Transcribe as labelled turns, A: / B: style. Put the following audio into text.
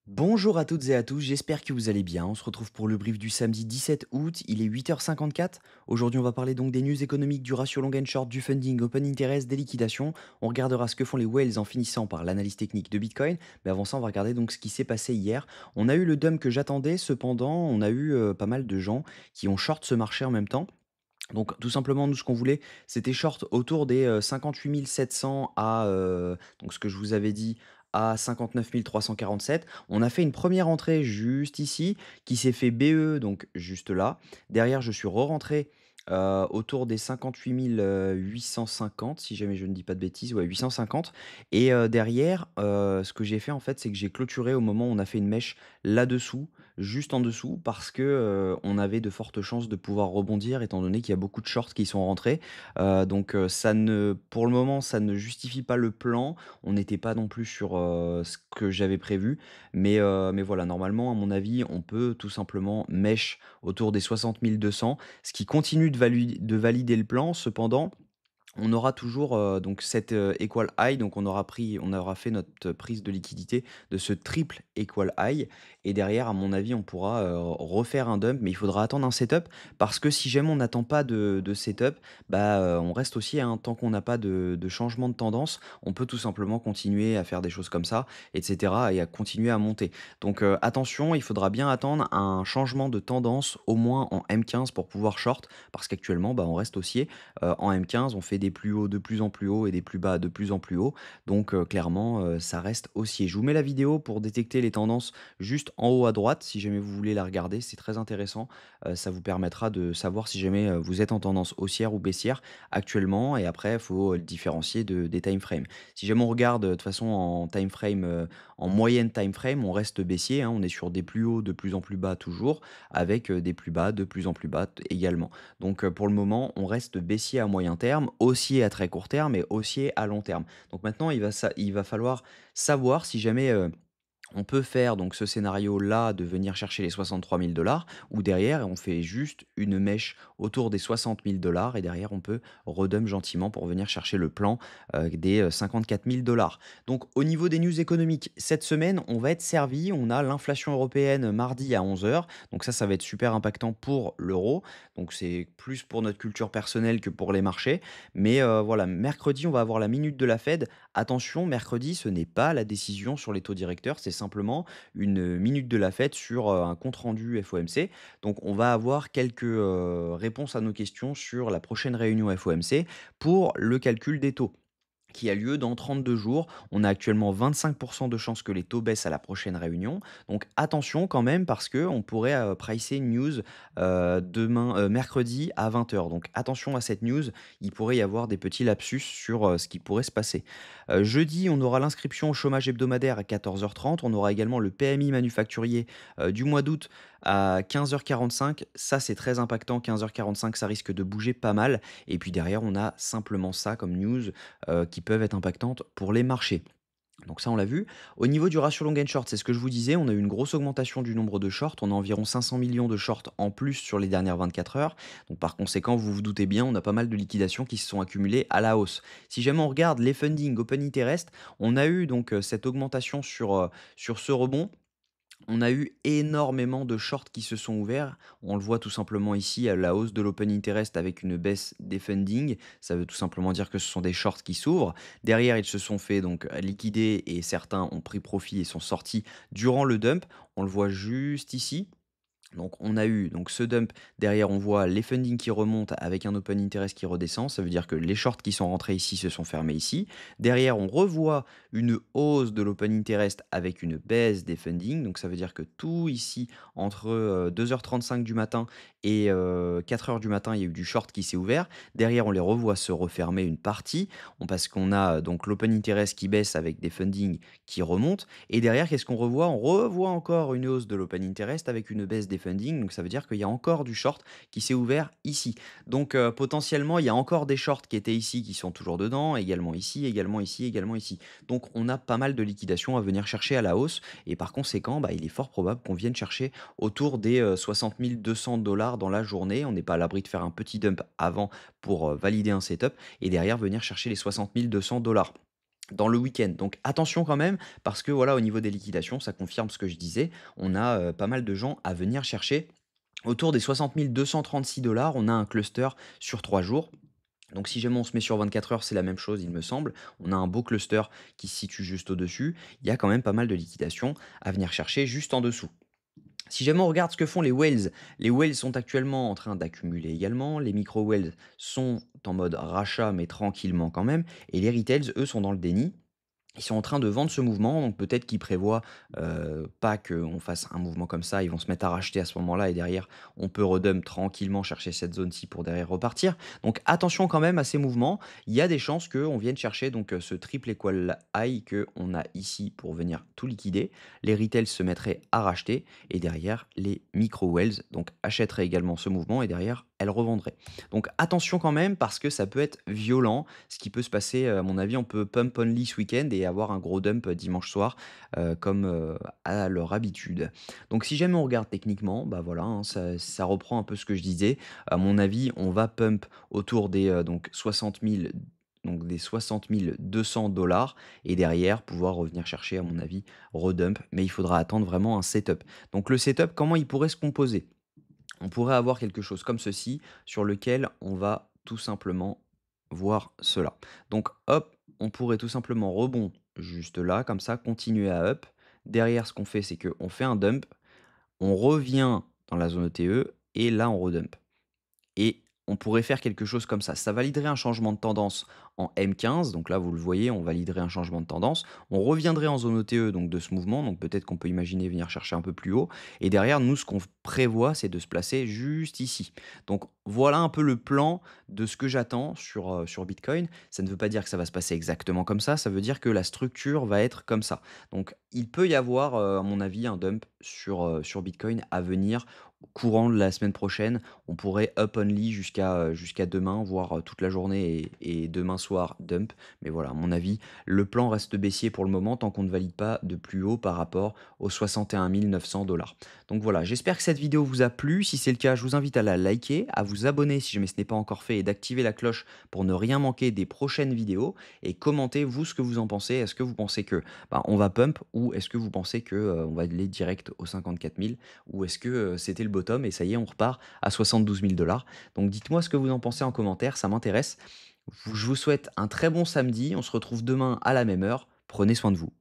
A: Bonjour à toutes et à tous, j'espère que vous allez bien. On se retrouve pour le brief du samedi 17 août, il est 8h54. Aujourd'hui, on va parler donc des news économiques, du ratio long and short, du funding, open interest, des liquidations. On regardera ce que font les whales en finissant par l'analyse technique de Bitcoin. Mais avant ça, on va regarder donc ce qui s'est passé hier. On a eu le dump que j'attendais, cependant, on a eu pas mal de gens qui ont short ce marché en même temps. Donc tout simplement, nous, ce qu'on voulait, c'était short autour des 58 700 à, donc ce que je vous avais dit, à 59 347. On a fait une première entrée juste ici, qui s'est fait BE, donc juste là. Derrière, je suis re-rentré autour des 58 850, si jamais je ne dis pas de bêtises, ouais, 850. Et derrière, ce que j'ai fait, en fait, c'est que j'ai clôturé au moment où on a fait une mèche là-dessous, juste en dessous, parce que on avait de fortes chances de pouvoir rebondir, étant donné qu'il y a beaucoup de shorts qui sont rentrés. Donc ça ne pour le moment, ça ne justifie pas le plan. On n'était pas non plus sur, ce que j'avais prévu, mais voilà, normalement, à mon avis, on peut tout simplement mèche autour des 60 200, ce qui continue de valider le plan. Cependant, on aura toujours, donc cette, equal high, donc on aura fait notre prise de liquidité de ce triple equal high, et derrière, à mon avis, on pourra, refaire un dump, mais il faudra attendre un setup parce que si jamais on n'attend pas de setup, bah, on reste haussier, hein. Tant qu'on n'a pas de changement de tendance, on peut tout simplement continuer à faire des choses comme ça et cetera et à continuer à monter. Donc, attention, il faudra bien attendre un changement de tendance au moins en M15 pour pouvoir short parce qu'actuellement, bah, on reste haussier. En M15, on fait des plus hauts de plus en plus hauts et des plus bas de plus en plus hauts. Donc clairement, ça reste haussier. Je vous mets la vidéo pour détecter les tendances juste en haut à droite, si jamais vous voulez la regarder, c'est très intéressant. Ça vous permettra de savoir si jamais, vous êtes en tendance haussière ou baissière actuellement, et après il faut, le différencier des time frames. Si jamais on regarde, de toute façon en time frame, en moyenne time frame, on reste baissier, hein. On est sur des plus hauts de plus en plus bas toujours, avec, des plus bas de plus en plus bas également. Donc pour le moment, on reste baissier à moyen terme, haussier à très court terme et haussier à long terme. Donc maintenant, il va falloir savoir si jamais, on peut faire donc ce scénario-là de venir chercher les 63 000 ou derrière on fait juste une mèche autour des 60 000 et derrière on peut redump gentiment pour venir chercher le plan, des, 54 000. Donc au niveau des news économiques, cette semaine, on va être servi. On a l'inflation européenne mardi à 11 heures. Donc ça va être super impactant pour l'euro. Donc c'est plus pour notre culture personnelle que pour les marchés. Mais, voilà, mercredi, on va avoir la minute de la Fed. Attention, mercredi, ce n'est pas la décision sur les taux directeurs, c'est simplement une minute de la fête sur un compte rendu FOMC. Donc, on va avoir quelques réponses à nos questions sur la prochaine réunion FOMC pour le calcul des taux qui a lieu dans 32 jours. On a actuellement 25 de chances que les taux baissent à la prochaine réunion. Donc attention quand même parce qu'on pourrait pricer une news demain, mercredi à 20 heures. Donc attention à cette news, il pourrait y avoir des petits lapsus sur ce qui pourrait se passer. Jeudi, on aura l'inscription au chômage hebdomadaire à 14h30. On aura également le PMI manufacturier du mois d'août à 15h45. Ça, c'est très impactant. 15h45, ça risque de bouger pas mal. Et puis derrière, on a simplement ça comme news qui peuvent être impactantes pour les marchés. Donc ça, on l'a vu. Au niveau du ratio long and short, c'est ce que je vous disais, on a eu une grosse augmentation du nombre de shorts. On a environ 500 millions de shorts en plus sur les dernières 24 heures. Donc par conséquent, vous vous doutez bien, on a pas mal de liquidations qui se sont accumulées à la hausse. Si jamais on regarde les funding open interest, on a eu donc cette augmentation sur ce rebond. On a eu énormément de shorts qui se sont ouverts. On le voit tout simplement ici à la hausse de l'open interest avec une baisse des funding. Ça veut tout simplement dire que ce sont des shorts qui s'ouvrent. Derrière, ils se sont fait donc liquider et certains ont pris profit et sont sortis durant le dump. On le voit juste ici. Donc on a eu donc ce dump, derrière on voit les funding qui remontent avec un open interest qui redescend, ça veut dire que les shorts qui sont rentrés ici se sont fermés ici. Derrière on revoit une hausse de l'open interest avec une baisse des funding, donc ça veut dire que tout ici entre 2h35 du matin et 4h du matin, il y a eu du short qui s'est ouvert. Derrière on les revoit se refermer une partie, parce qu'on a donc l'open interest qui baisse avec des funding qui remontent. Et derrière, qu'est-ce qu'on revoit? On revoit encore une hausse de l'open interest avec une baisse des funding. Donc ça veut dire qu'il y a encore du short qui s'est ouvert ici. Donc potentiellement, il y a encore des shorts qui étaient ici qui sont toujours dedans, également ici, également ici, également ici. Donc on a pas mal de liquidations à venir chercher à la hausse. Et par conséquent, bah, il est fort probable qu'on vienne chercher autour des 60 200 dans la journée. On n'est pas à l'abri de faire un petit dump avant pour valider un setup et derrière venir chercher les 60 200. dans le week-end. Donc attention quand même, parce que voilà, au niveau des liquidations, ça confirme ce que je disais. On a pas mal de gens à venir chercher autour des 60 236 $. On a un cluster sur 3 jours. Donc si jamais on se met sur 24 heures, c'est la même chose, il me semble. On a un beau cluster qui se situe juste au-dessus. Il y a quand même pas mal de liquidations à venir chercher juste en dessous. Si jamais on regarde ce que font les whales sont actuellement en train d'accumuler également. Les micro-whales sont en mode rachat, mais tranquillement quand même. Et les retails, eux, sont dans le déni. Ils sont en train de vendre ce mouvement, donc peut-être qu'ils prévoient, pas qu'on fasse un mouvement comme ça. Ils vont se mettre à racheter à ce moment-là et derrière, on peut redump tranquillement chercher cette zone-ci pour derrière repartir. Donc attention quand même à ces mouvements. Il y a des chances qu'on vienne chercher donc, ce triple equal high qu'on a ici pour venir tout liquider. Les retails se mettraient à racheter et derrière, les micro wells donc achèteraient également ce mouvement et derrière, elles revendraient. Donc attention quand même parce que ça peut être violent ce qui peut se passer, à mon avis, on peut pump only ce week-end et avoir un gros dump dimanche soir, comme, à leur habitude. Donc si jamais on regarde techniquement, bah, voilà, hein, ça reprend un peu ce que je disais. À mon avis, on va pump autour des, donc 60 000, donc des 60 200 $ et derrière pouvoir revenir chercher, à mon avis, redump, mais il faudra attendre vraiment un setup. Donc le setup, comment il pourrait se composer? On pourrait avoir quelque chose comme ceci sur lequel on va tout simplement voir cela. Donc hop, on pourrait tout simplement rebond juste là, comme ça, continuer à up. Derrière, ce qu'on fait, c'est qu'on fait un dump, on revient dans la zone ETE et là, on redump. Et on pourrait faire quelque chose comme ça. Ça validerait un changement de tendance en M15. Donc là, vous le voyez, on validerait un changement de tendance. On reviendrait en zone OTE donc de ce mouvement. Donc peut-être qu'on peut imaginer venir chercher un peu plus haut. Et derrière, nous, ce qu'on prévoit, c'est de se placer juste ici. Donc voilà un peu le plan de ce que j'attends sur Bitcoin. Ça ne veut pas dire que ça va se passer exactement comme ça. Ça veut dire que la structure va être comme ça. Donc il peut y avoir, à mon avis, un dump sur Bitcoin à venir courant de la semaine prochaine. On pourrait up only jusqu'à demain, voire, toute la journée et demain soir dump. Mais voilà, à mon avis, le plan reste baissier pour le moment tant qu'on ne valide pas de plus haut par rapport aux 61 900 $. Donc voilà, j'espère que cette vidéo vous a plu. Si c'est le cas, je vous invite à la liker, à vous abonner si jamais ce n'est pas encore fait et d'activer la cloche pour ne rien manquer des prochaines vidéos et commentez vous ce que vous en pensez. Est-ce que vous pensez que, bah, on va pump ou est-ce que vous pensez que, on va aller direct aux 54 000 ou est-ce que, c'était le bottom et ça y est, on repart à 72 000 $. Donc dites-moi ce que vous en pensez en commentaire, ça m'intéresse. Je vous souhaite un très bon samedi, on se retrouve demain à la même heure. Prenez soin de vous.